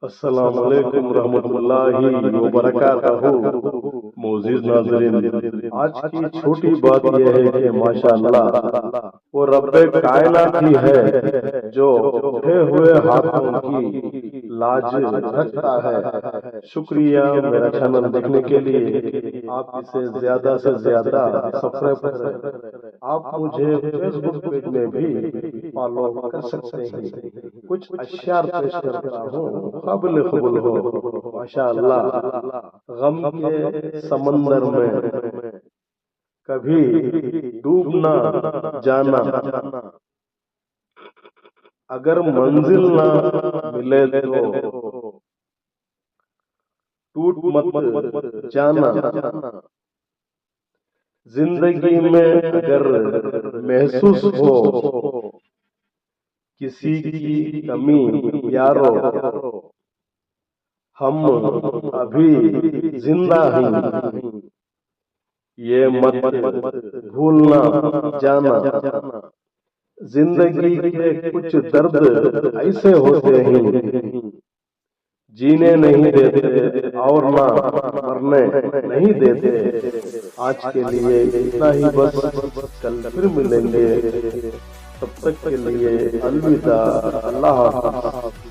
अस्सलामु अलैकुम रहमतुल्लाहि व बरकातहू। मोअज़्ज़िज़ नाज़रीन, आज की छोटी बात यह है कि माशाअल्लाह वो रब्बे कायनात ही है जो उठे हुए हाथों की लाज रखता है। शुक्रिया मेरा चैनल देखने के लिए। आप इसे ज्यादा से ज्यादा सब्सक्राइब करें। आप मुझे फेसबुक पेज में भी फॉलो कर सकते हैं। कुछ अश्यार पेश करता हूँ, काबिल कबूल हो। माशाअल्लाह, गम के समंदर में कभी डूबना जाना, अगर मंजिल ना मिले तो टूट मत जाना। जिंदगी में अगर महसूस हो किसी की कमी यारो, हम अभी जिंदा हैं, ये मत भूलना जाना। जिंदगी के कुछ दर्द ऐसे होते हैं, जीने नहीं देते और ना मरने नहीं देते। आज के लिए इतना ही बस, कल फिर मिलेंगे। तब तक के लिए अलविदा, अल्लाह हाफ़िज़।